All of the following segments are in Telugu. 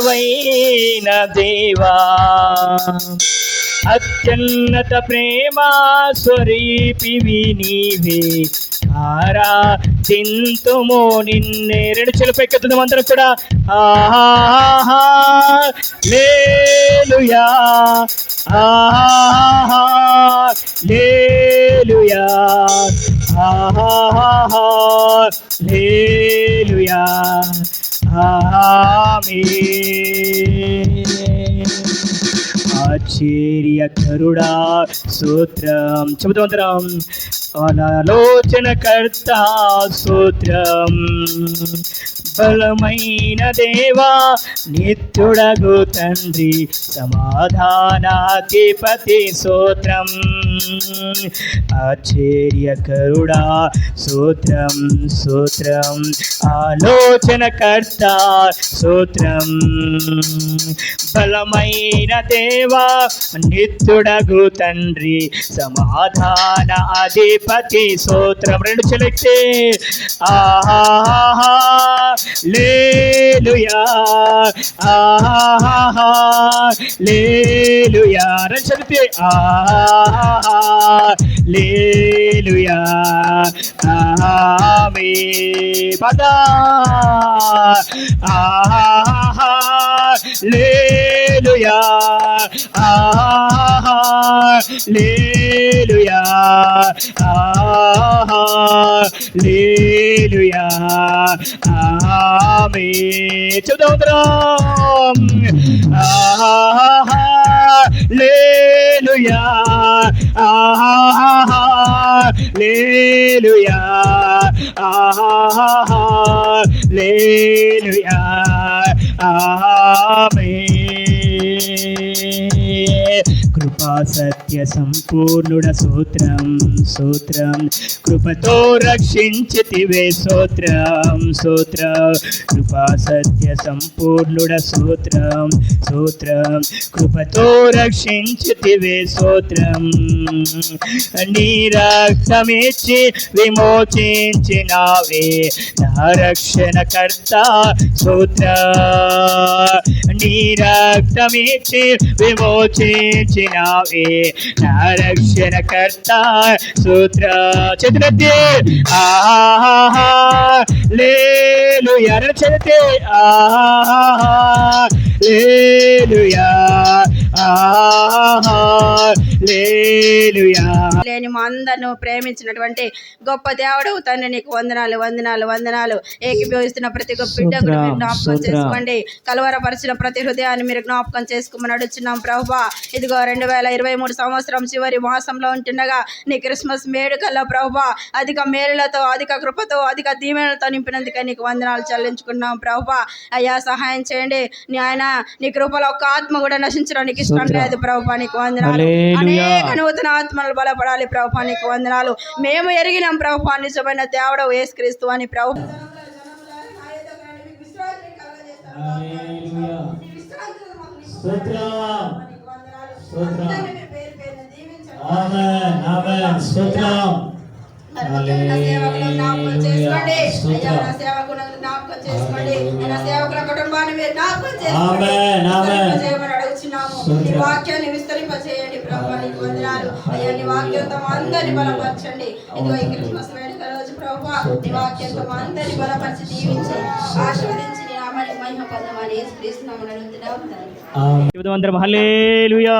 వైన దేవా అత్యున్నత ప్రేమ స్వరూపివి నీవే ఆరాధింతుము నిన్నే. రెండు చేతులు పైకెత్తుదాం అందరం కూడా. ఆహా లేలుయా ఆహా లేలుయా ఆహా లేలుయా ఆశ్చర్యకరుడా స్తోత్రం. చెబుతాం ఆలోచనకర్త స్తోత్రం. బలమైన దేవా నిత్యుడగు తండ్రి సమాధానాధిపతి స్తోత్రం. ఆశ్చర్యకరుడా స్తోత్రం స్తోత్రం. ఆలోచనకర్త స్తోత్రం. బలమైన దేవా నిత్యుడగు తండ్రి సమాధాన అధిపతి స్తోత్రం. రెండు చెలెత్తే ఆహా లేలుయా ఆహా లేలుయా. రెండు చెలితే ఆహా లేలుయా ఆమేన్. పదా ఆహా లేలుయా ఆహా లేలుయా ఆహా లేలుయా ఆమేన్. చెబుదాం ఆహా లేలుయా ఆహా లేలుయా ఆహా లేలుయా ఆమేన్. కృపా సత్య సంపూర్ణుడ స్తోత్రం స్తోత్రం. కృపతో రక్షించితివే స్తోత్రం స్తోత్రం. కృపా సత్య సంపూర్ణుడ స్తోత్రం స్తోత్రం. కృపతో రక్షించితివే స్తోత్రం. నీ రక్తమిచ్చి విమోచించినావే నా రక్షణకర్త స్తోత్రం. నీ రక్తమిచ్చి విమోచించినావే నా రక్షణకర్త స్తోత్రం. చేతులెత్తి ఆహా లేలుయా. రెండు చేతులెత్తి ఆహా లేలుయా ఆహా లేలుయా. లేని మా అందరిను ప్రేమించినటువంటి గొప్ప దేవుడు తండ్రి నీకు వందనాలు వందనాలు వందనాలు. ఏకీభవిస్తున్న ప్రతి గొప్ప బిడ్డకు మీరు జ్ఞాపకం చేసుకోండి. కలవరపరిచిన ప్రతి హృదయాన్ని మీరు జ్ఞాపకం చేసుకోమని అడుగుతున్నాం ప్రభువా. ఇదిగో 2023 సంవత్సరం చివరి మాసంలో ఉంటుండగా నీ క్రిస్మస్ వేడుకల్లో ప్రభువా అధిక మేలులతో అధిక కృపతో అధిక దీవెనలతో నింపినందుకే నీకు వందనాలు చెల్లించుకున్నాం ప్రభువా. అయ్యా సహాయం చేయండి. నీ ఆయన నీ కృపలో ఒక్క ఆత్మ కూడా నశించడానికి ఇష్టం లేదు ప్రభువా. నీకు వందనాలు. అనేక నూతన ఆత్మలు బలపడాలి ప్రభువా. నీకు వందనాలు. మేము ఎరిగినాం ప్రభువా నిజమైన దేవుడవు యేసుక్రీస్తు అని ప్రభు. వాక్యాన్ని విస్తరింపచేయండి ప్రభు. నీకు వందనాలు అయ్యా. నీ వాక్యంతో అందరిని బలపరచండి. ఇదిగో ఈ క్రిస్మస్ వేడుక రోజు ప్రభు నీ వాక్యంతో అందరిని బలపరిచి దీవించి ఆశీర్వదించి నీ నామానికి మహిమ పొందమని యేసుక్రీస్తు నామమున అడుగుతున్నాము తండ్రి. అందరం హల్లెలూయా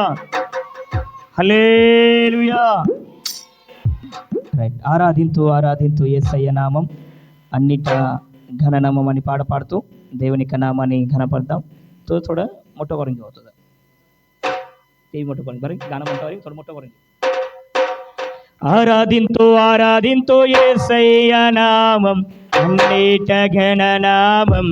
హల్లెలూయా. రైట్. ఆరాధింతూ ఆరాధింతూ యేసయ్య నామం అన్నిట ఘననామం అని పాడుతూ దేవుని నామాన్ని ఘనపడతాం. తో थोड़ा मोटो करेंगे होता है यही मोटो करेंगे बरे गाना मोटा करेंगे थोड़ा मोटो करेंगे. ఆరాధింతూ ఆరాధింతూ యేసయ్య నామం అన్నిట ఘననామం.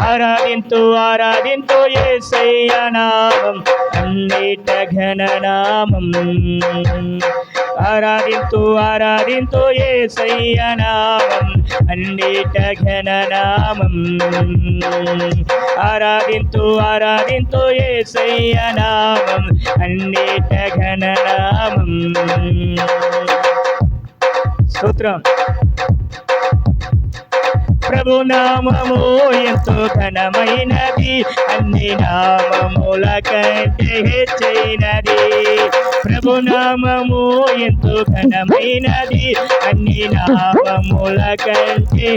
ఆరాధింతూ ఆరాధింతూ యేసయ్య నామం అన్నిట ఘననామం. ఆరాధింతూ ఆరాధింతూ యేసయ్య నామం అన్నిట ఘననామం. ఆరాధింతూ ఆరాధింతూ యేసయ్య నామం అన్నిట ఘననామం. స్తోత్రం. ప్రభు నామము ఎంతో ఘనమైనది, అన్ని నామముల కంటే హెచ్చైనది. ప్రభు నామము ఎంతో ఘనమైనది, అన్ని నామముల కంటే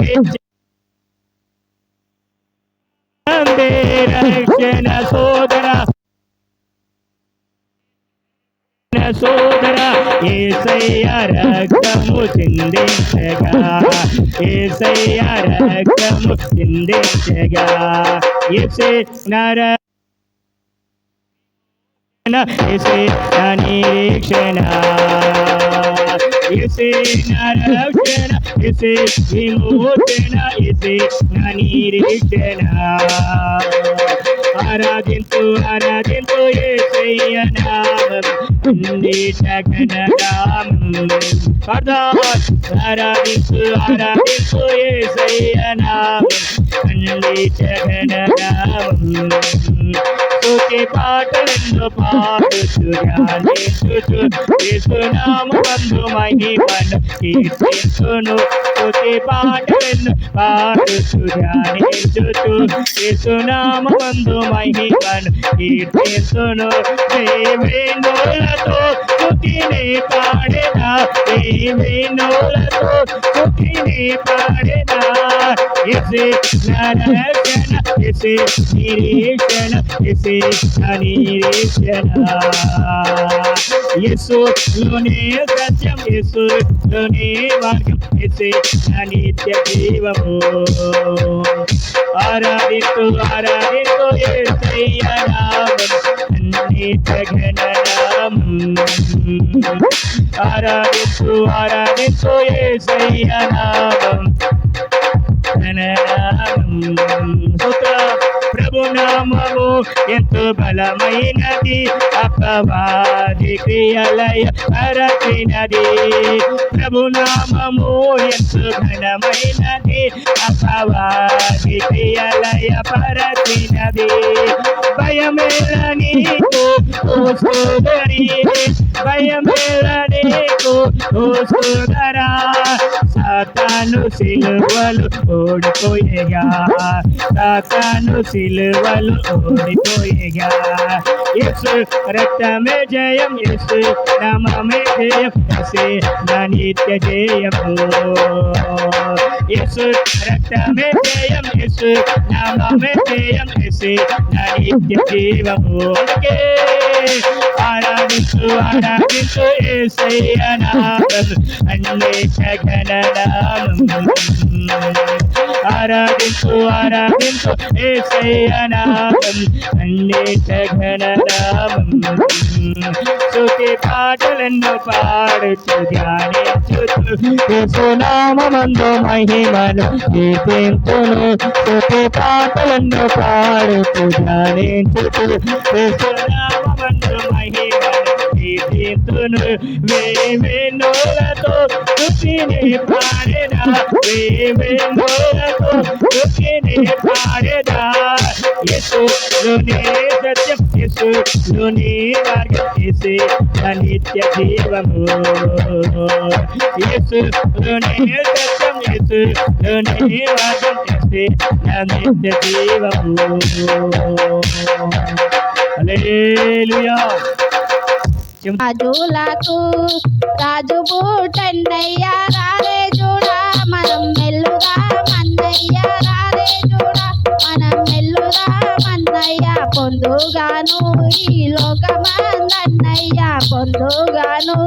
రక్షణ సోదర యేసయ్య రక్తము చిందించగా, యేసయ్య రక్తము చిందించగా, యేసే నర యేసే నా నిరీక్షణ, యేసే నా రక్షణ, యేసే విమోచన, యేసే నా నిరీక్షణ. ఆరాధించు ఆరాధించు యేసయ్య నామం, అన్నిట ఘననామం. ఆరాధించు ఆరాధించు యేసయ్య నామం, అన్నిట ఘననామం. స్తుతి పాటలను పాడుచు ధ్యానించుచు యేసునామమందు మహిమను కీర్తించును. స్తుతి పాటలను పాడుచు ధ్యానించుచు యేసునామమందు మహిమను కీర్తించును. వేణులతో స్తుతిని పాడెదా, వేణులతో స్తుతిని పాడెదా. యేసే నా రక్షణ, యేసే నిరీక్షణ, యేసే నా నిరీక్షణ. యేసులోనే సత్యం, యేసులోనే మార్గం, యేసే నా నిత్య జీవము. ఆరాధించు ఆరాధించు యేసయ్య నామం, అన్నిట ఘననామం. ఆరాధించు ఆరాధించు యేసయ్య నామం, ప్రభు నామము ఎంతో బలమైనది, అపవాది క్రియలయ పరచినది. ప్రభు నామము ఎంతో ఘనమైనది, అపవాది క్రియలయ పరచినది. భయమేల నీకు ఓ సోదరి, భయమేల నీకు ఓ సోదరా, సాతాను సిలువలు ఓడిపోయేగా, సాతాను సిలువలు ఓడిపోయేగా. యేసు రక్తమే జయం, యేసు నామమే జయం, యేసే నా నిత్య జయము. యేసు రక్తమే జయం, యేసు నామమే జయం, యేసే నా నిత్య జీవము. ఆరాధించు ఆరాధించు యేసయ్య నామం, అన్నిట ఘననామం. ఆరాధించు ఆరాధించు యేసయ్య నామం, అన్నిట ఘననామం. స్తుతి పాటలను పాడుచు ధ్యానించుచు యేసునామమందు మహిమను కీర్తించును. స్తుతి పాటలను పాడుచు ధ్యానించుచు యేసునామమందు మహిమను కీర్తించును. వేణులతో స్తుతిని పాడెదా, వేణులతో స్తుతిని పాడెదా. యేసులోనే సత్యం, యేసులోనే మార్గం, యేసే నా నిత్య జీవము. యేసులోనే సత్యం, యేసులోనే మార్గం, యేసే నా నిత్య జీవము. హల్లెలూయా. రాజులకు రాజు పుట్టన్నయ్య, రారే చూడా మనం మెల్లుగా మన్నయ్య, రారే చూడా మనం మెల్లుగా మన్నయ్య. పొందుగాను ఈ లోకమందన్నయ్య, పొందుగాను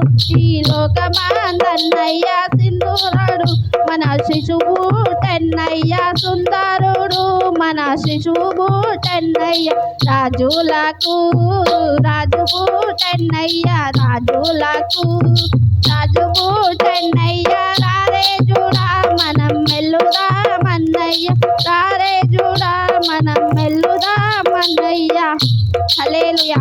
ఈ లోకమందన్నయ్య. సింధూరుడు మన శిశువు టెన్నయ్య, సుందరుడు మన శిశువు టెన్నయ్య. రాజులకు రాజు పుట్టన్నయ్య, రాజులకు రాజు పుట్టన్నయ్య, రారే చూడా మనం మెల్లుగా మన్నయ్య, రారే చూడా మనం మెల్లుగా మన్నయ్య. హల్లెలూయా.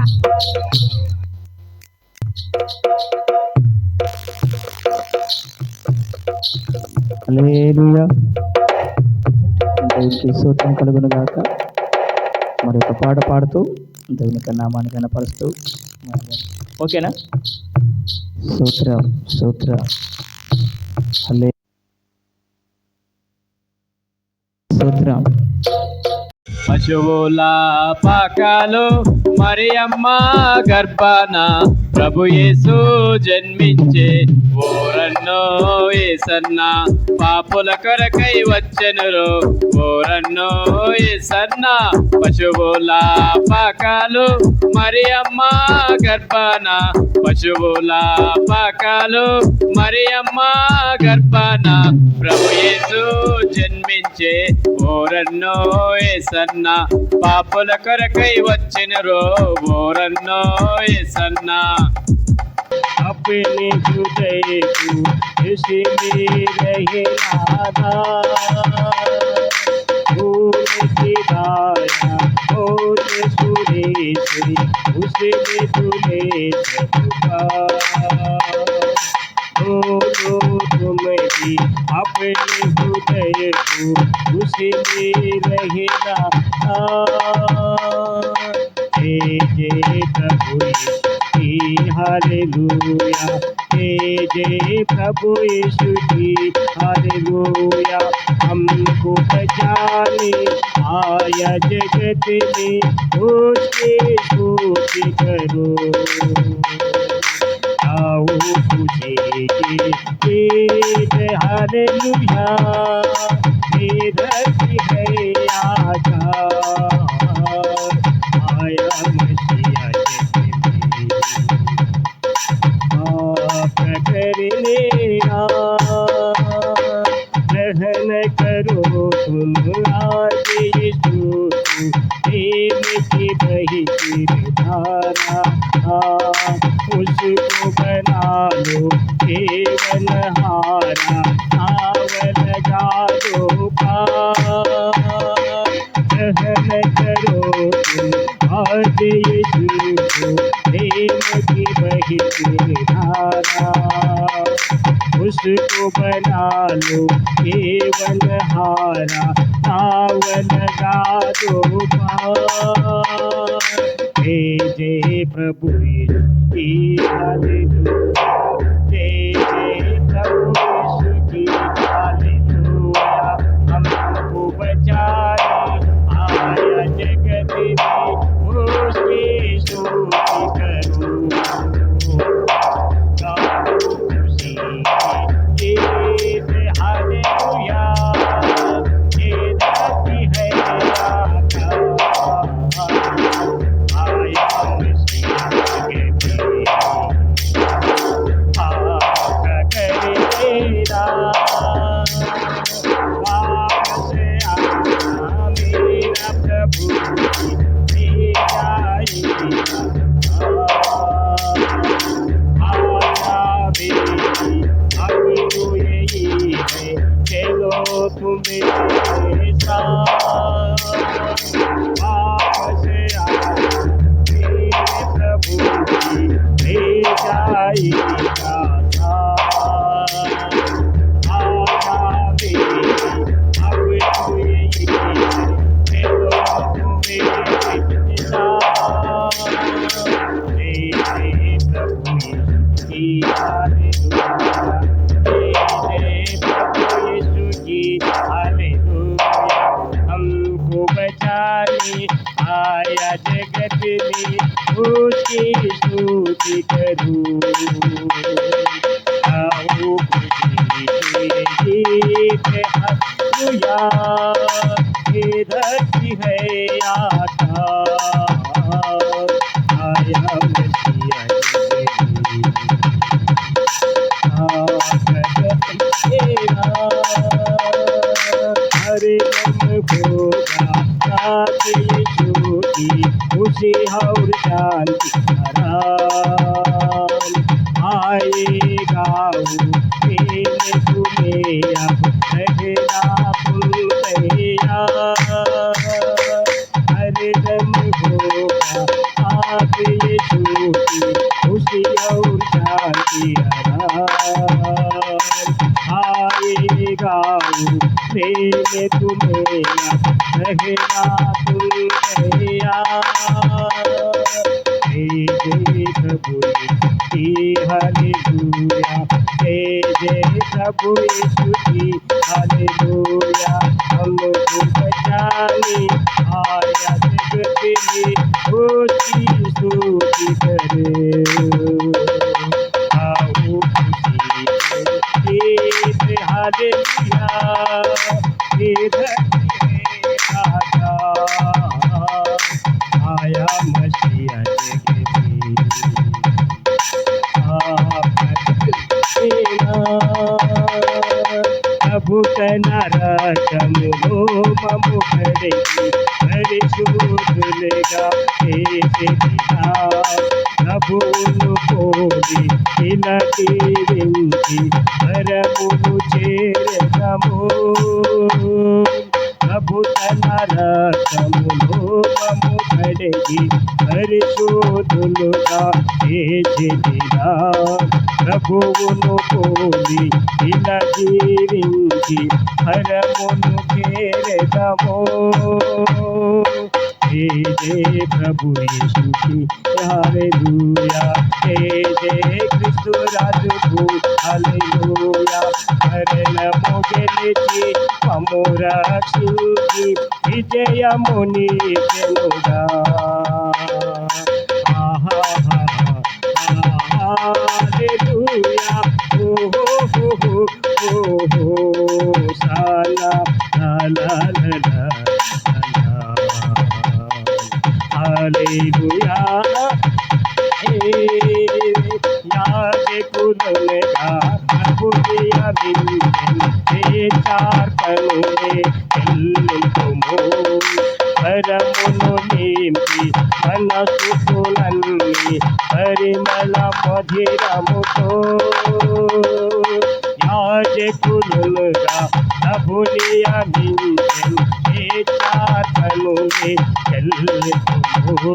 హల్లెలూయా. దేవునికి స్తోత్రం కలుగును గాక. మరి ఒక పాట పాడుతూ దేవుని నామాన్ని కనపరుస్తూ, ఓకేనా? స్తోత్రం స్తోత్రం. హల్లెలూయా. స్తోత్రం. పశువుల పాకాలు మరియమ్మ గర్భాన ప్రభు యేసు జన్మించే ఓరన్నో యేసన్న పాపుల కొరకై వచ్చెనురో ఓరన్నో యేసన్న. పశువుల పాకాలు మరియమ్మ గర్భాన పశువుల పాకాలు మరియమ్మ గర్భాన ప్రభు యేసు జన్మించే ఓరన్నో యేసన్న పాపుల కొరకై వచ్చినరో ఓరన్నో యేసన్న. अपने हृदय को इसमें रहे नादा भूल की दाया होत सुरेश उसमें तुले सबका बोलो तुम भी अपने हृदय को उसमें रहे नादा जय प्रभु हालेलुया जय प्रभु यीशु की हालेलुया. हमको बचाने आया जगत में उसके स्तुति करो आओ पूछेंगे हालेलुया धरती है आकार आया मसीहा करने रहन करो तुम आज यीशु प्रेम की बही धारा उसको बना लो केवल हारा आवल जादो रहन करो तुम आज यीशु प्रेम की बही धारा उसको बना लो केवल हारा नावल गादो पार. जय प्रभु यीशु की हालेलुया जय प्रभु यीशु की हालेलुया. हमको बचाने आया जगत में उसकी स्तुति करो हालेलुया ये धरती है आया मसीहा के करे तेरा वापस आना मेरा प्रभु चलो तुम्हें वापस मेरे प्रभु की ले जाएगा हमको बचाने आया जगत में उसकी स्तुति करूं आओ खुशी के गीत हालेलुया ये धरती है आकाश आया मसीहा हरे दम होगा साथ यीशु की खुशी और शांति आराम आएगा प्रेम तुम्हें अब रहना तुम तैयार. हरे दम होगा साथ यीशु की खुशी और शांति आराम आएगा प्रेम तुम्हें रहना तुम तैयार. जय प्रभु की हालेलुया जय प्रभु यीशु की हालेलुया. हमको भक्ति उसकी स्तुति करे। आओ खुशी के गीत हालेलुया, ये धरती है राजा, आया मसीहा जगती। प्रभु तनरकमुलो ममु करेगी परिशुद्धुलेगा तेरे दिना। प्रभुनु कोली इलकी विंती परमुनु चेरगमो। प्रभु तनरकमुलो ममु करेगी परिशुद्धुलेगा तेरे दिना। ప్రభువును పోలి ఇలా జీవించి హరమును చేరదమో। జయ ప్రభు యేసుకి హల్లెలూయా, జయ క్రీస్తు రాజుకు హల్లెలూయా। మరణము గెలిచి మమ్ము రక్షించి విజయమునిచెనుగా। Hallelujah, oh oh oh oh oh, sala la la la la la, Hallelujah, याद कुलगा प्रभुया बिंदन ते चार कनुरे ఎల్లుతుము। పరమును నింపి మనసుకులన్ని పరిమళ మధిరముతో। యాజకులుగా ప్రభునియ మించెన్ ఏ చాతనుని ఎల్లుతుము।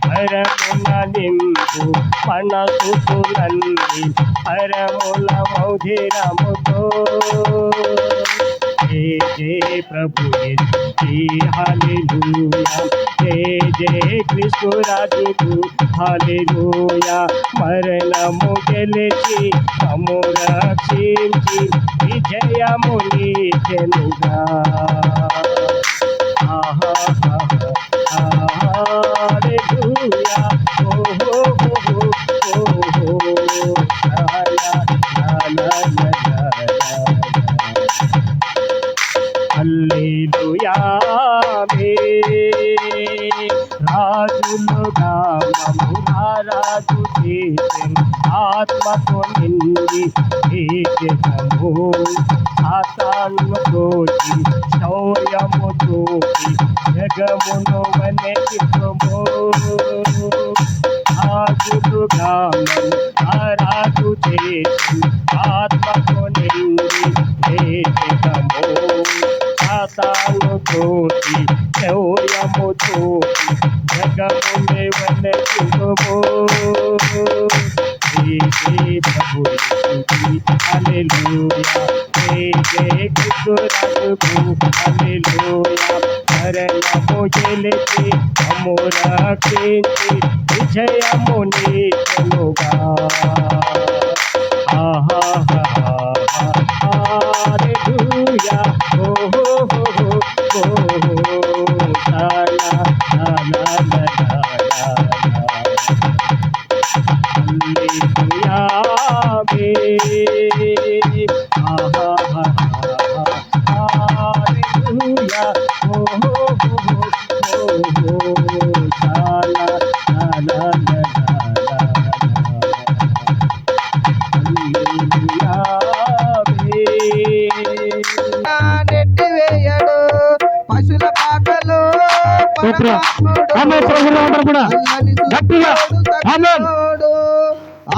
పరమున నింపు మనసుకులన్ని పరముల మధిరముతో। जय जय प्रभु यीशु हालेलुया, जय जय क्रिस्तु राजु हालेलुया। मरणము గెలిచి మమ్ము రక్షించి విజయమునిచెనుగా। హల్లెలూయా, ఓ హో హో హో హో, లా లా లా లా లా। హల్లెలూయా, రాజులుగా మమ్ము రాజు చేసెను ఆత్మతో నిండి చేసెదము। సాతాను తోటి శౌర్యము తోటి జగమును వణికించుము। రాజులుగా మమ్ము రాజు చేసెను ఆత్మతో నిండి చేసెదము। సాతాను తోటి శౌర్యము తోటి జగమునే వణికించుము। जय प्रभु यीशु हालेलुया, जय जय क्रिस्तु राजु हालेलुया। మరణము గెలిచి మమ్ము రక్షించి విజయమునిచెనుగా। హల్లెలూయా, ఓ హో హో హో హో, లా లా లా లా లా లా। Hallelujah, hallelujah, oh oh oh oh oh, la la la la la la, hallelujah. నెట్టివేయడు పశుల పాకలో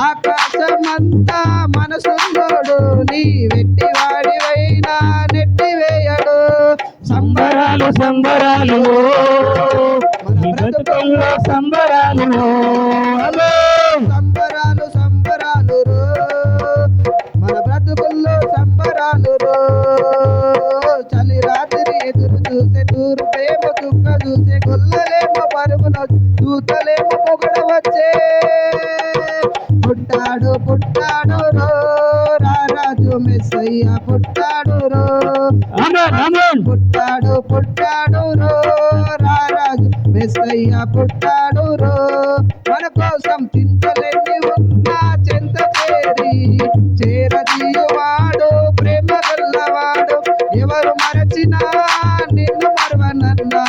ఆకాశమంతా మనసున్నోడు నీ వెట్టివాడివైనా నెట్టివేయడు। సంబరాలు సంబరాలు ఈ బ్రతుకుల్లో సంబరాలు, సంబరాలు సంబరాలు మన బ్రతుకుల్లో సంబరాలు। చలి రాత్రి ఎదురు చూసే తూర్పేమో దుఃఖ చూసే గొల్లలేమో పరుగున దూతలేమో పొగడ వచ్చే। పుట్టాడు పుట్టాడు రో రారాజు మెస్సయ్య పుట్టాడు రో। పుట్టాడు పుట్టాడు రో రారాజు మెస్సయ్య పుట్టాడు రో మన కోసం చింతలెన్ని ఉన్నా చెంత చేరదీయువాడు ప్రేమ గల్లవాడు ఎవరు మరచినా నిన్ను మరవనన్నా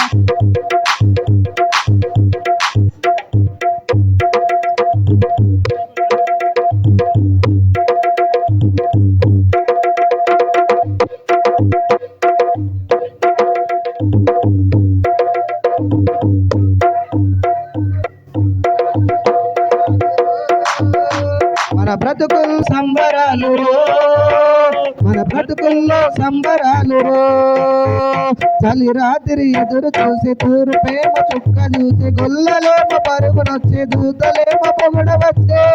మన బ్రతుకులు సంబరాలు రో మన బ్రతుకుల్లో సంబరాలు రో చలి రాత్రి ఎదురు చూసి తూరు ప్రేమ చుక్క చూసి గొల్లలేమో పరుగునొచ్చి దూతలేమో పొగడవచ్చే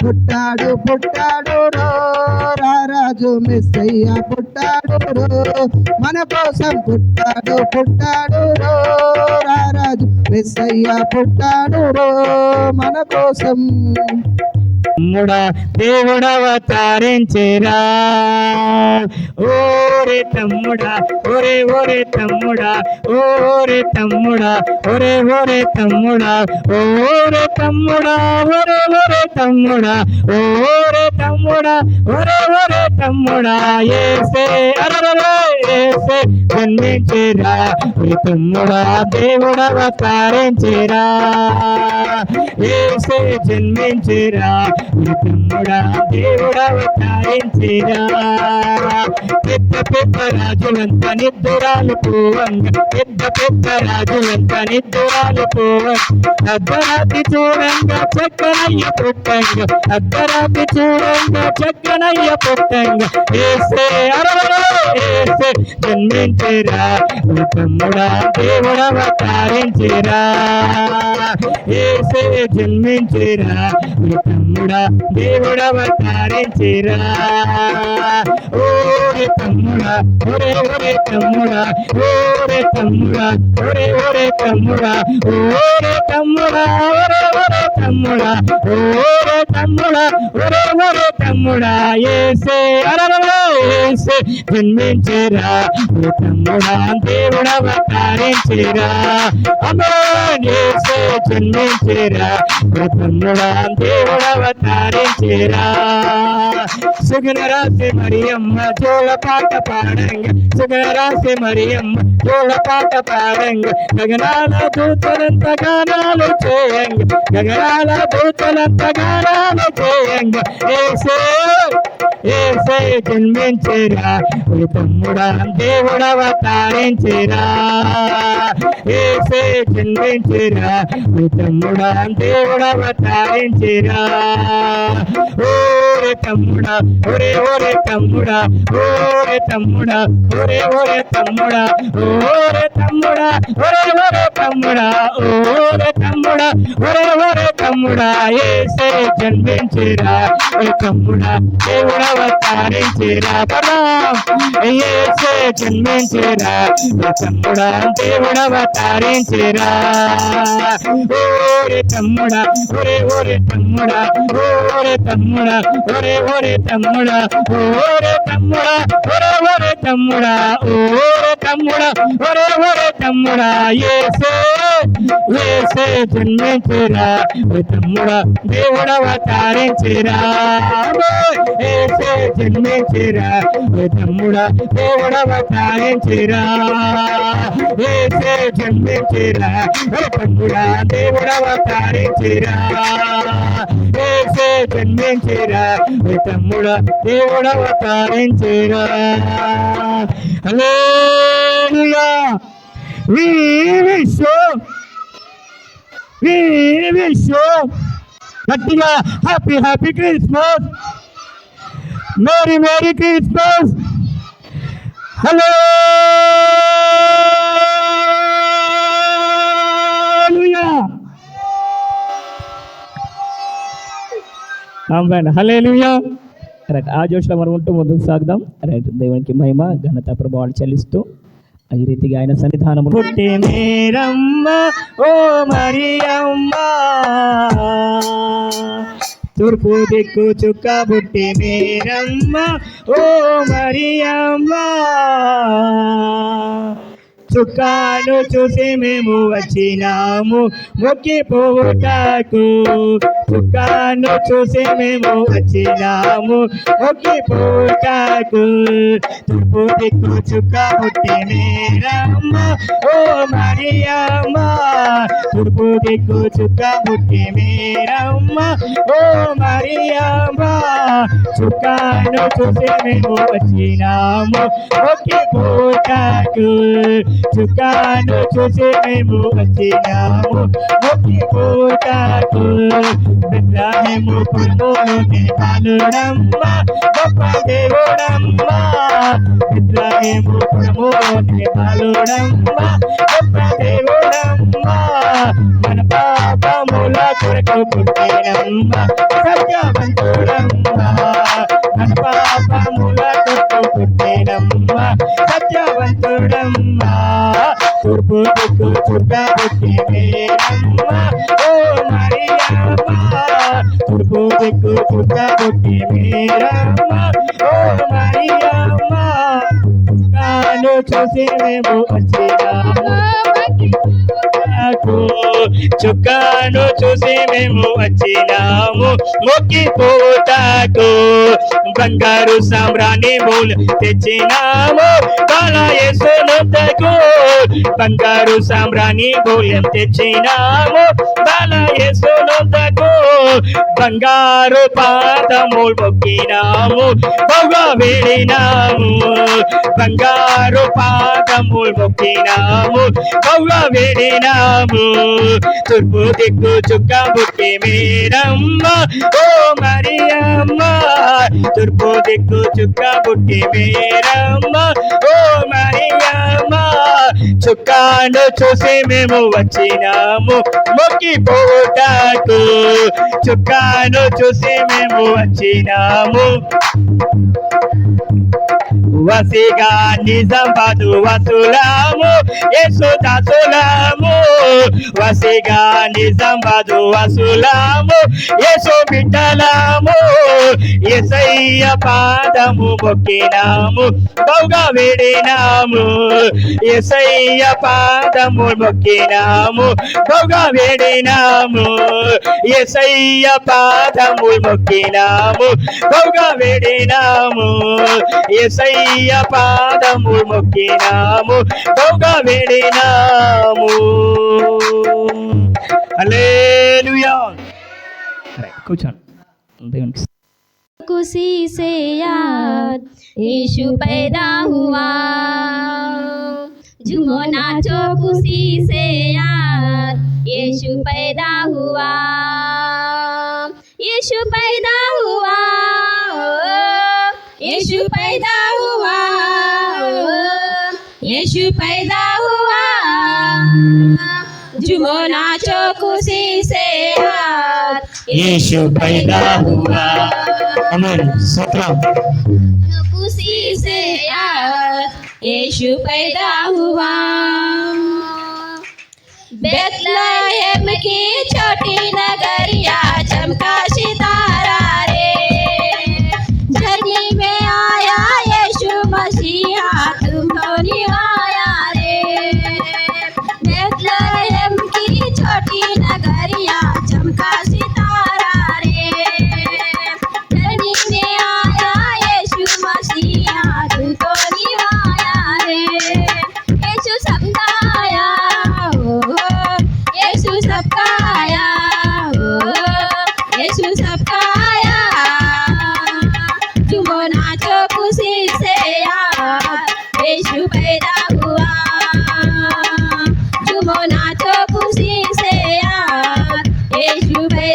పుట్టాడు పుట్టాడు రో రారాజు మెస్సయ్య పుట్టాడు రో మన కోసం పుట్టాడు పుట్టాడు రో రారాజు మెస్సయ్య పుట్టాడు రో మన కోసం తమ్ముడా దేవుడవతారించేరా ఓరే తమ్ముడా ఒరే ఒరే తమ్ముడా ఓరే తమ్ముడా ఒరే ఒరే తమ్ముడా ఓరే తమ్ముడా ఒరే ఒరే తమ్ముడా ఓరే తమ్ముడా ఒరే ఒరే తమ్ముడా ఏసే అరరే ఏసే జన్మించేరా ఓ తమ్ముడా దేవుడవతారించేరా ఏసే జన్మించేరా తమ్ముడా దేవుడవతారించేరా పెద్ద పెద్ద రాజులంత నిద్దురాలు పోవంగ పెద్ద పెద్ద రాజులంత నిద్దురాలు పోవంగ అర్ధరాత్రి చూడంగా చక్కనయ్య పుట్టంగ అర్ధరాత్రి చూడంగా చక్కనయ్య పుట్టంగ ఏసే అరవరే ఏసే జన్మించేరా ఓ తమ్ముడా దేవుడవతారించేరా ఏసే జన్మించేరా ఓ తమ్ముడా దేవుడవతారించేరా ఓరే తమ్ముడా ఒరే ఒరే తమ్ముడా ఓరే తమ్ముడా ఒరే ఒరే తమ్ముడా ఓరే తమ్ముడా ఒరే ఒరే తమ్ముడా ఓరే తమ్ముడా ఒరే ఒరే తమ్ముడా ఏసే అరవరే ఏసే జన్మించేరా ఓ తమ్ముడా దేవుడవతారించేరా అమోన్ ఏసే జన్మించేరా ఓ తమ్ముడా దేవుడవతారించేరా సుగనరాసి మరియమ్మ జోల పాట పాడంగ సుగనరాసి మరియమ్మ జోల పాట పాడంగ గగనాల దూతలంత గానాలు చేయంగ గగనాల దూతలంత గానాలు చేయంగ ఏసే ఏసే జన్మించేరా ఓ తమ్ముడా దేవుడవతారించేరా ఏసే జన్మించేరా ఓ తమ్ముడా దేవుడవతారించేరా ఓరే తమ్ముడా ఒరే ఒరే తమ్ముడా ఓరే తమ్ముడా ఒరే ఒరే తమ్ముడా ఓరే తమ్ముడా ఒరే ఒరే తమ్ముడా ఓరే తమ్ముడా ఒరే ఒరే తమ్ముడా ఏసే జన్మించేరా ఓ తమ్ముడా దేవుడవతారించేరా పదా ఏసే జన్మించేరా ఓ తమ్ముడా దేవుడవతారించేరా ఓరే తమ్ముడా ఒరే ఒరే తమ్ముడా ఓరే తమ్ముడా ఒరే ఒరే తమ్ముడా ఓరే తమ్ముడా ఒరే ఒరే తమ్ముడా ఓరే తమ్ముడా ఒరే ఒరే తమ్ముడా ఏసే ఏసే జన్మించేరా ఓ తమ్ముడా దేవుడవతారించేరా ఏసే జన్మించేరా ఓ తమ్ముడా దేవుడవతారించేరా ఏసే జన్మించేరా ఓ తమ్ముడా దేవుడవతారించేరా ఏసే జన్మించేరా ఓ తమ్ముడా దేవుడవతారించేరా హల్లెలూయా we wish you గట్టిగా happy happy Christmas merry merry Christmas hallelujah amen hallelujah right ఆ జోష్లో మనం ఉంటూ ముందుకు సాగుదాం. రైట్ దేవునికి మహిమ ఘనత ప్రభావాలు చెల్లిస్తూ ఈ రీతిగా ఆయన సన్నిధానము పుట్టి మేరమ్మ ఓ మరియమ్మ తూర్పు దిక్కు చుక్క పుట్టి మేరమ్మ ఓ మరియమ్మ చుక్కాను చూసి మేము వచ్చినాము మొక్కిపోవుటకు. చుక్కాను చూసి మేము వచ్చినాము మొక్కిపోవుటకు. తూర్పు దిక్కు చుక్క పుట్టి మేరమ్మ ఓ మరియమ్మ. తూర్పు దిక్కు చుక్క పుట్టి మేరమ్మ ఓ మరియమ్మ. చుక్కాను చూసి మేము వచ్చినాము మొక్కిపోవుటకు. చుక్కాను చూసి మేము వచ్చినాము మొక్కిపోవుటకు. బెత్లెహేము పురములోని బాలుడమ్మ గొప్ప దేవుడమ్మ. బెత్లెహేము పురములోని బాలుడమ్మ గొప్ప దేవుడమ్మ. మన పాపముల కొరకు పుట్టినమ్మ సత్యవంతుడమ్మ. మన పాపముల కొరకు పుట్టినమ్మ సత్యవంతుడమ్మ. తూర్పు దిక్కు చుక్క పుట్టి మేరమ్మ ఓ మరియమ్మ. తూర్పు దిక్కు చుక్క పుట్టి మేరమ్మ ఓ మరియమ్మ. చుక్కాను చూసి మేము వచ్చినాము చుక్కాను చూసి మేము వచ్చినాము మొక్కిపోవుటకు. బంగారు సాంబ్రాణి బోలు తెచ్చినాము బాలయేసునొద్దకు. బంగారు సాంబ్రాణి బోలెం తెచ్చినాము బాలయేసునొద్దకు. బంగారు పాదములు మొక్కినాము బహుగా వేడినాము. బంగారు పాదములు మొక్కినాము బహుగా వేడినాము. తూర్పు దిక్కు చుక్క పుట్టి మేరమ్మ ఓ మరియమ్మ. తూర్పు దిక్కు చుక్క పుట్టి మేరమ్మ ఓ మరియమ్మ. చుక్కాను చూసి మేము వచ్చినాము మొక్కిపోవుటకు. చుక్కాను చూసి మేము వచ్చినాము. వసిగా నిజామాబాదు వసులాము యేసు దాసులాము. వసిగా నిజామాబాదు వసులాము యేసు బిడ్డలాము. యేసయ్య పాదము మొక్కినాము బహుగా వేడినాము. యేసయ్య పాదము మొక్కినాము బహుగా వేడినాము. యేసయ్య పాదము మొక్కినాము బహుగా వేడినాము. యేసయ్య పాదము మొక్కినాము బహుగా వేడినాము. హల్లెలూయా. కూర్చోండి. దేవునికి खुशी से याद यीशु पैदा हुआ। झूमो नाचो खुशी से याद यीशु पैदा हुआ। यीशु पैदा हुआ। यीशु पैदा हुआ। यीशु पैदा हुआ। झूमो नाचो खुशी से याद यीशु पैदा हुआ. आमीन. स्तोत्रम. खुशी से याद यीशु पैदा हुआ। बेथलेहम की छोटी नगरिया चमका सितारा रे। धरती में आया यीशु मसीहा तुमको निभाया रे। बेथलेहम की छोटी नगरिया चमका सितारा रे। धरती में आया यीशु मसीहा तुमको निभाया रे। यीशु सबका आया यीशु सबका आया यीशु सबका आया। झूमो नाचो खुशी से याद यीशु पैदा हुआ। झूमो नाचो खुशी से याद यीशु पैदा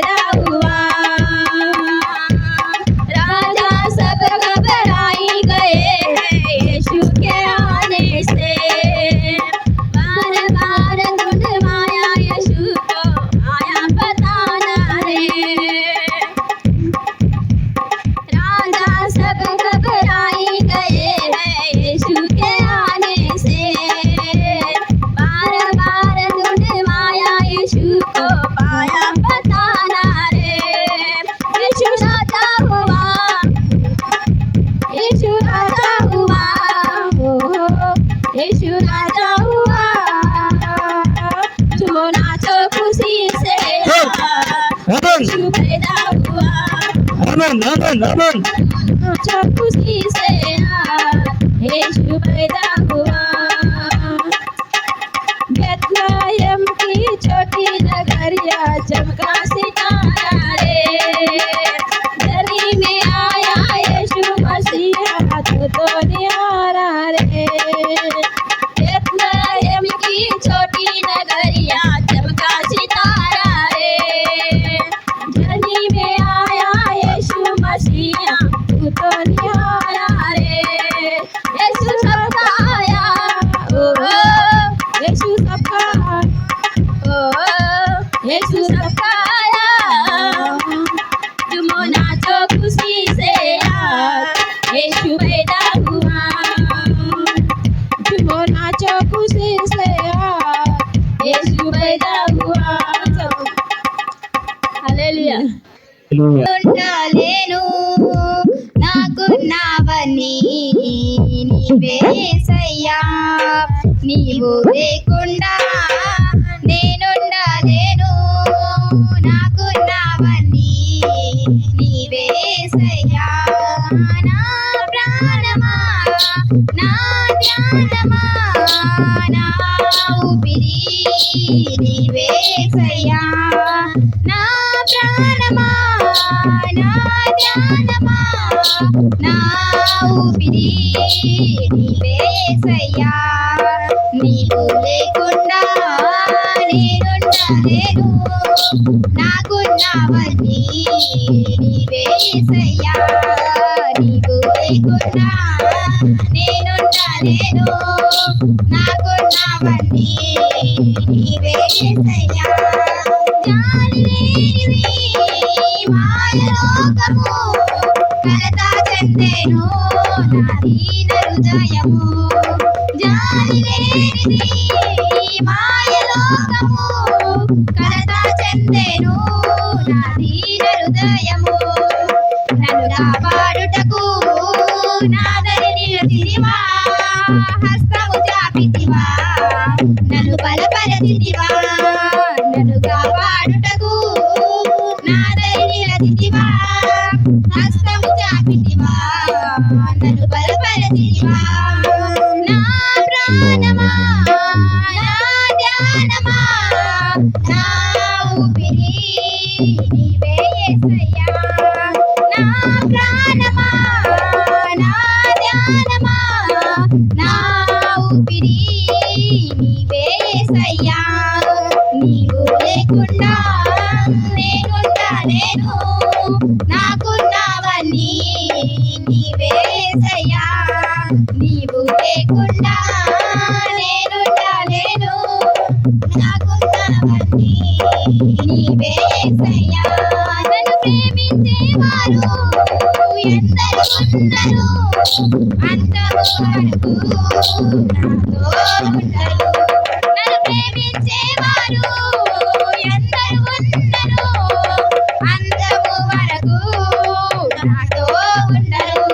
नाचो खुशी से यीशु पैदा हुआ नाचो खुशी से यीशु पैदा हुआ बेथलेहम की छोटी नगरिया चमका सितारा रे धरती में आया यीशु मसीहा तो निहारा रे बेथलेहम की छोटी नगरिया चमका सितारा रे धरती में आया यीशु मसीहा तो निहारा रे यीशु सबका आया ओ यीशु सबका ओ यीशु सबका आया तुम नाचो खुशी से यीशु पैदा हुआ तुम नाचो खुशी से यीशु पैदा हुआ हालेलुया ఉండలేను నాకున్నావని నీవే యేసయ్యా నీవు లేకుండా నేనుండలేను నాకున్నావని నీవే యేసయ్యా నా ప్రాణమా నా ధ్యానమా నా ఊపిరి నీవే యేసయ్యా నా ప్రాణమా నా ధ్యానమా నా ఊపిరి నీవే యేసయ్యా నీవు లేకుండా నేనుండలేను నాకున్నావని నీవే యేసయ్యా నీవు లేకుండా నేనుండలేను నాకున్నావని నీవే యేసయ్యా జాలి లేనిది మాయలోకము కలత చెందెను నా దీన హృదయము జాలి లేనిది మాయలోకము కలత చెందెను నా దీన హృదయము నన్ను కాపాడుటకు నాదరి నిలచితివా హస్తము చాపితివా నన్ను బలపరచితివా నన్ను కాపాడుటకు నాదరి నిలచితివా హస్తము చాపితివా నన్ను బలపరచితివా నా ప్రాణమా నా ధ్యానమా నా ఊపిరి నీవే యేసయ్యా నా ప్రాణమా నా ధ్యానమా నా ఊపిరి నీవే యేసయ్యా నీవు లేకుండా నేనుండలేను నాకున్నావని నీవే యేసయ్యా నీవు లేకుండా నేనుండలేను నాకున్నావని నీవే యేసయ్యా నన్ను ప్రేమించేవారు ఎందరు ఉన్నారు అంతము వరకు నాతో ఉండరు నన్ను ప్రేమించేవారు ఎందరు ఉన్నారు అందము వరకు నాతో ఉండరు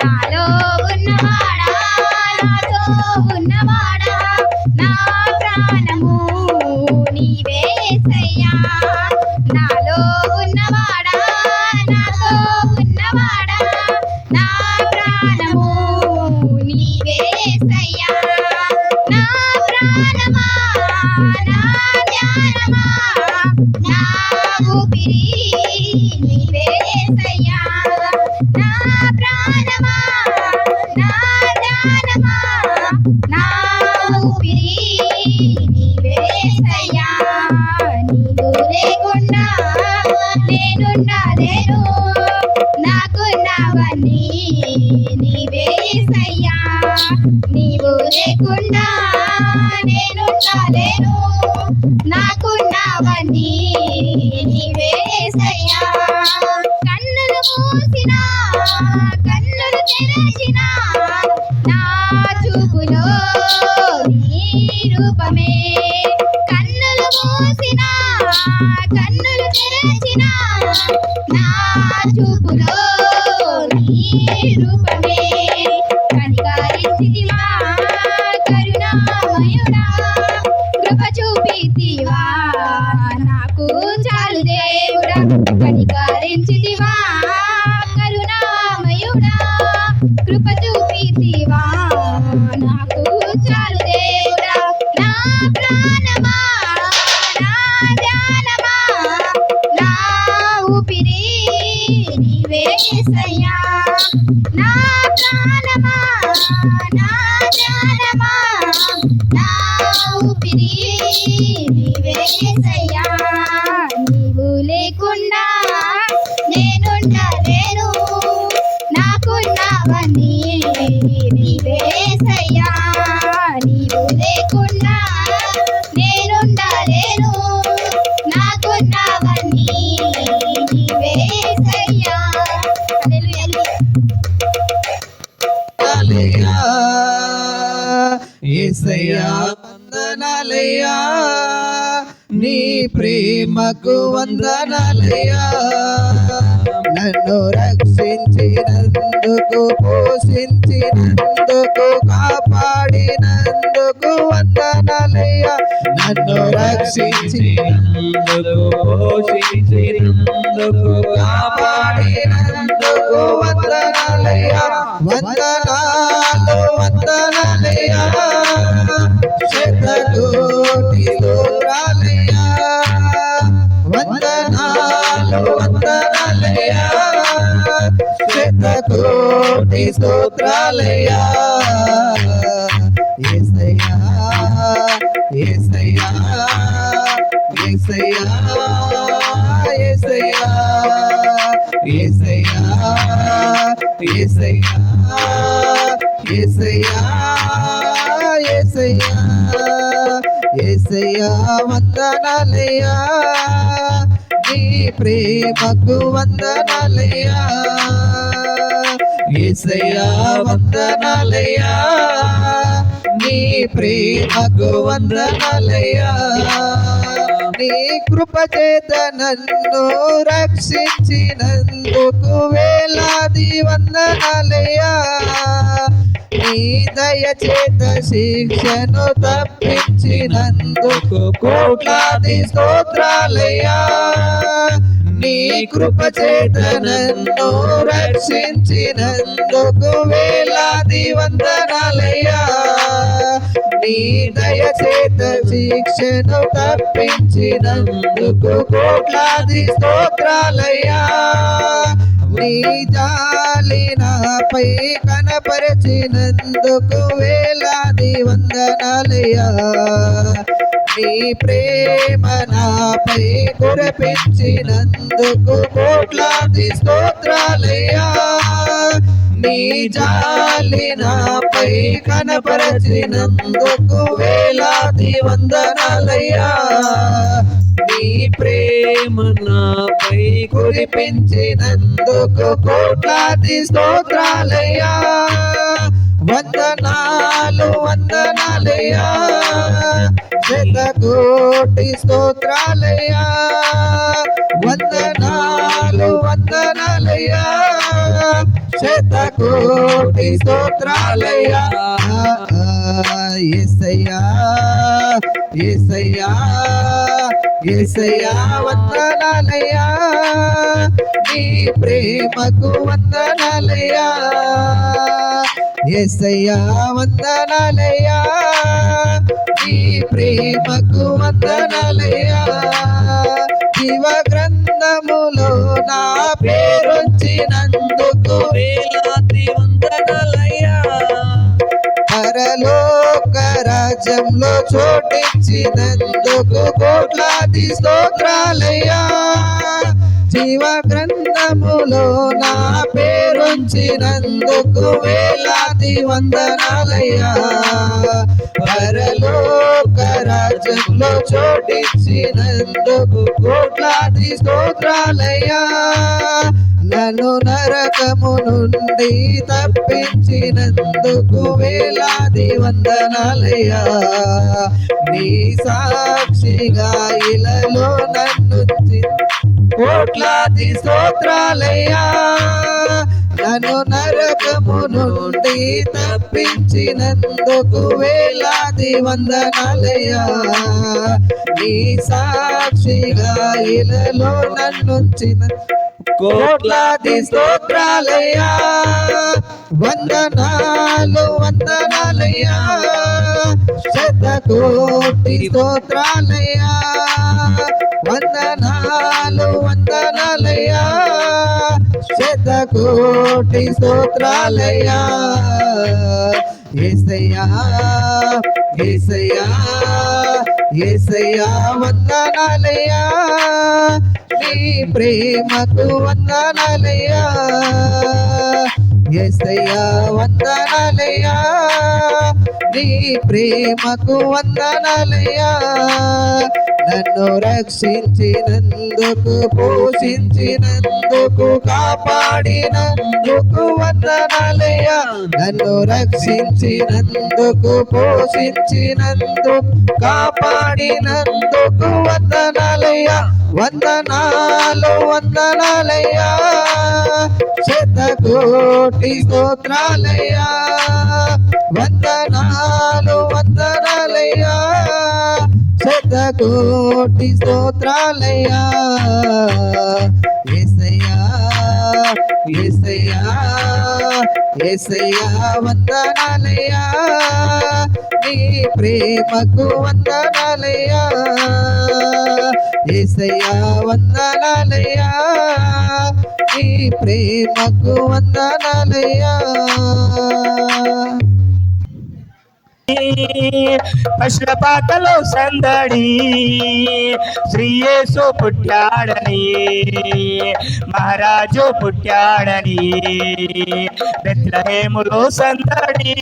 నాలో ఉన్నవాడా నాతో ఉన్నవాడా నా ప్రాణము నీవే యేసయ్యా నాలో ఉన్నవాడా నాతో ఉన్నవాడా నా ప్రాణము నీవే యేసయ్యా నా ప్రాణమా నా ధ్యానమా నా ఊపిరి నీవే యేసయ్యా నా ప్రాణమా నా ధ్యానమా నా ఊపిరి నీవే యేసయ్యా నీవు లేకుండా నేనుండలేను నాకున్నావని నీవే యేసయ్యా నీవు లేకుండా నేనుండలేను నాకున్నావని నీవే యేసయ్యా కన్నులు మూసిన కన్నులు తెరచిన నా చూపులో నీ రూపమే కన్నులు మూసిన కన్నులు తెరచిన నా చూపులో నీ రూపమే కనికరించితివా కరుణామయుడా కృప చూపి చూపితివా నాకు చాలు దేవుడా కనికరించితివా కరుణామయుడా కృప చూపితివా నాకు చాలు దేవుడా నా ప్రాణమా నా ధ్యానమా నా ఊపిరి నీవే యేసయ్యా నా ప్రాణమా నా ధ్యానమా నా ఊపిరి నీవే యేసయ్యా నీవు లేకుండా నేనుండలేను నాకున్నవన్నీ నీవే యేసయ్యా నీవు లేకుండా నేనుండలేను నాకున్నవన్నీ నీవే యేసయ్యా హల్లెలూయా యేసయ్యా వందనాలయ్యా నీ ప్రేమకు వందనాలయ్యా నన్ను రక్షించినందుకు పోషించినందుకు కాపాడినందుకు వందనాలయ్యా నన్ను రక్షించినందుకు పోషించినందుకు కాపాడినందుకు వందనాలయ్యా వందనాలు వందనాలయ్యా శతకోటి స్తోత్రాలయ్యా వందనాలు వందనాలయ్యా శతకోటి స్తోత్రాలయ్యా యేసయ్యా యేసయ్యా యేసయ్యా యేసయ్యా యేసయ్యా యేసయ్యా యేసయ్యా యేసయ్యా యేసయ్యా వందనాలయ్యా నీ ప్రేమకు వందనాలయ్యా యేసయ్యా వందనాలయ్యా నీ ప్రేమకు వందనాలయ్యా నీ కృప చేత నన్ను రక్షించినందుకు వేలాది వందనాలయ్యా నీ దయ చేత శిక్షను తప్పించినందుకు కోట్లాది స్తోత్రాలయ్యా నీ కృప చేత నన్ను రక్షించినందుకు వేలాది వందనాలయ్యా నీ దయ చేత శిక్షను తప్పించినందుకు కోట్లాది స్తోత్రాలయ్యా నీ జాలి నాపై కనపరిచినందుకు వేలాది వందనాలయ్యా నీ ప్రేమ నాపై కురిపించినందుకు కోట్లాది స్తోత్రాలయ్యా నీ జాలి నాపై కనపరిచినందుకు వేలాది వందనాలయ్యా నీ ప్రేమ నాపై కురిపించినందుకు కోట్లాది స్తోత్రాలయ్యా వందనాలు వందనాలయ్యా శతకోటి స్తోత్రాలయ్యా వందనాలు వందనాలయ్యా శతకోటి స్తోత్రాలయ్యా యేసయ్యా యేసయ్యా యేసయ్యా వందనాలయ్యా నీ ప్రేమకు వందనాలయ్యా యేసయ్యా వందనాలయ్యా నీ ప్రేమకు వందనాలయ్యా జీవ గ్రంథములో నా పేరొచ్చినందుకు వేలాది వందనాలయ్యా పరలోక రాజ్యంలో చోటిచ్చినందుకు కోట్లాది స్తోత్రాలయ్యా జీవ గ్రంథములో నా పేరుంచినందుకు వేలాది వందనాలయ్యా పరలోక రాజ్యంలో చోటిచ్చినందుకు కోట్లాది స్తోత్రాలయ్యా నన్ను నరకము నుండి తప్పించినందుకు వేలాది వందనాలయ్యా నీ సాక్షిగా ఇలలో నన్ను కోట్లాది స్తోత్రాలయ్యా నన్ను నరక నరకము నుండి తప్పించినందుకు వేలాది వందనాలయ్యా నీ సాక్షిగా ఇలలో నన్నుంచిన కోట్లాది స్తోత్రాలయ్యా వందనాలు వందనాలయ్యా శతకోటి స్తోత్రాలయ్యా వందనాలు వందనాలయ్యా శతకోటి స్తోత్రాలయ్యా యేసయ్యా యేసయ్యా యేసయ్యా వందనాలయ్యా నీ ప్రేమకు వందనాలయ్యా యేసయ్యా వందనాలయ్యా నీ ప్రేమకు వందనాలయ్యా నన్ను రక్షించినందుకు పోషించినందుకు కాపాడినందుకు వందనాలయ్యా నన్ను రక్షించినందుకు పోషించినందుకు కాపాడినందుకు వందనాలయ్యా వందనాలు వందనాలయ్యా శతకోటి స్తోత్రాలయ్యా వందనాలు వందనాలయ్యా శతకోటి స్తోత్రాలయ్యా యేసయ్యా యేసయ్యా యేసయ్యా వందనాలయ్యా నీ ప్రేమకు వందనాలయ్యా యేసయ్యా వందనాలయ్యా నీ ప్రేమకు వందనాలయ్యా పశుల పాకలో సందడి శ్రీయేసు పుట్టాడని మహారాజు పుట్టాడని బెత్లెహేములో సందడి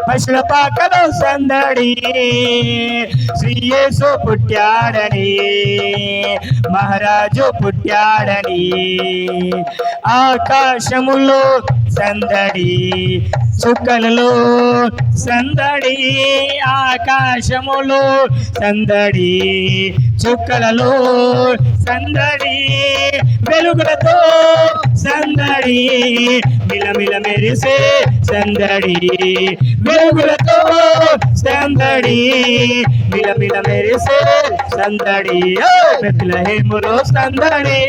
పశుల పాకలో సందడి శ్రీయేసు పుట్టాడని మహారాజు పుట్టాడని ఆకాశములో సందడి చుక్కలలో సందడి ఆకాశములో సందడి చుక్కలలో సందడి వెలుగులతో సందడి మిలమిల మెరిసే సందడి వెలుగులతో సందడి మిలమిల మెరిసే సందడి బెత్లెహేములో సందడి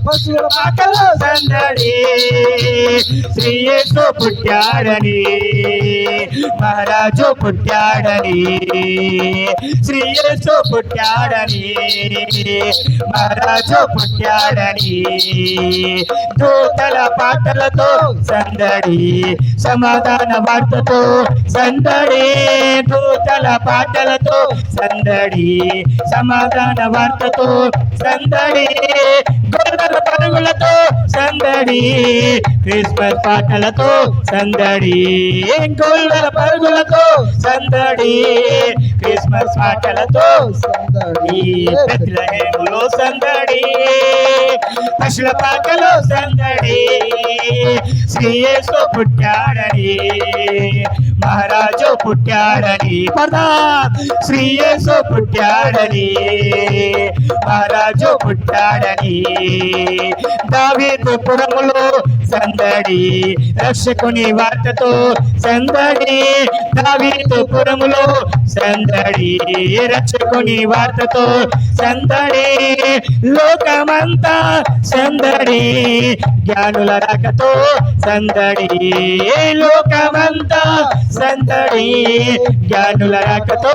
పశువుల పాకలో సందడి శ్రీయేసు పుట్టాడని మహారాజు పుట్టాడని శ్రీయేసు పుట్టాడని మహారాజు పుట్టాడని దూతల పాటలతో సందడి సమాధాన వార్తతో సందడి దూతల పాటలతో సందడి సమాధాన వార్తతో సందడి గొర్రెల పరుగులతో సందడి క్రిస్మస్ పాటలతో సందడి గొర్రెల పరుగులతో సందడి క్రిస్మస్ పాటలతో సందడి బెత్లెహేములో సందడి పశుల పాకలో సందడి శ్రీయేసు పుట్టాడని మహారాజు పుట్టాడని పదా శ్రీయేసు పుట్టాడని మహారాజు పుట్టాడని దావీదు పురములో సందడి రక్షకుని వార్తతో సందడి దావీదు పురములో సందడి రక్షకుని వార్తతో సందడి లోకమంతా సందడి జ్ఞానుల రాకతో సందడి లోకమంతా సందడి జ్ఞానుల రాకతో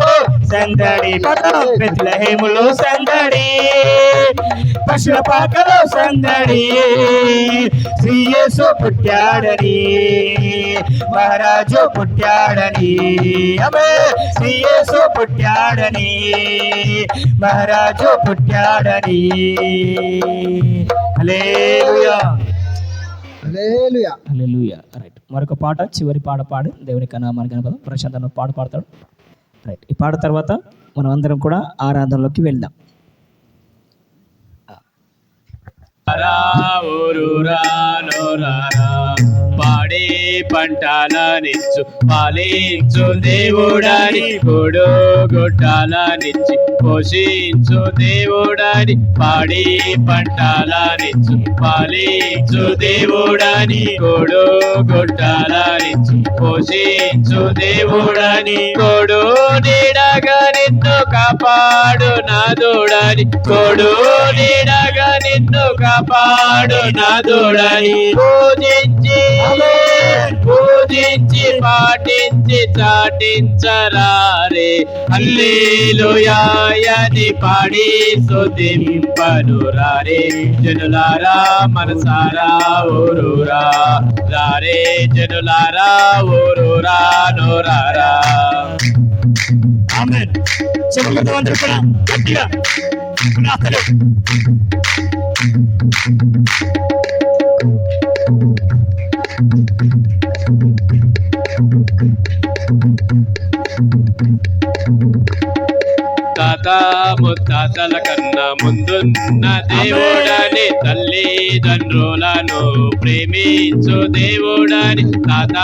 సందడి బెత్లెహేములో సందడి పశుల పాకలో సందడి శ్రీయేసు పుట్టాడని మహారాజు పుట్టాడని అమే శ్రీయేసు పుట్టాడని మహారాజు పుట్టాడని హల్లెలూయా హల్లెలూయా హల్లెలూయా రైట్ మరొక పాట చివరి పాట పాడి దేవునికి నామాన్ని కనపడదాం ప్రశాంత్ అన్న పాట పాడతాడు రైట్ ఈ పాట తర్వాత మనం అందరం కూడా ఆరాధనలోకి వెళ్దాం ఊరూరా నోరారా పాడే పంటలనిచ్చు పాలించు దేవుడని గూడు గుడ్డలనిచ్చి పోషించు దేవుడని పాడి పంటలనిచ్చు పాలించు దేవుడని గూడు గుడ్డలనిచ్చి పోషించు దేవుడని గోడు నీడగా నిన్ను కాపాడు నాదుడని గోడు నీడగా నిన్ను కాపాడు నాదుడని పూజించి పాటించి చాటించరారే హల్లెలూయాయని పాడి స్తుతింపను రారే జనులారా మనసారా ఊరూరా రారే జనులారా ఊరూరా నోరారా. ఆమేన్. చెవులతో అందరూ కూడా గట్టిగా ప్రార్థన. తాత ముత్తాతల కన్నా ముందున్న దేవుడని తల్లిదండ్రులను ప్రేమించు దేవుడని తాత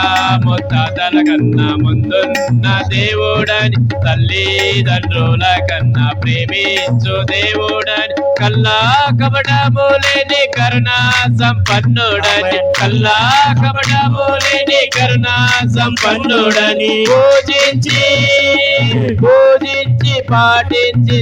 ముత్తాతల కన్నా ముందున్న దేవుడని తల్లిదండ్రుల కన్నా ప్రేమించు దేవుడని కల్లా కపటము లేని కరుణా సంపన్నుడని కల్లా కపటము లేని కరుణా సంపన్నుడని పూజించి పాటించి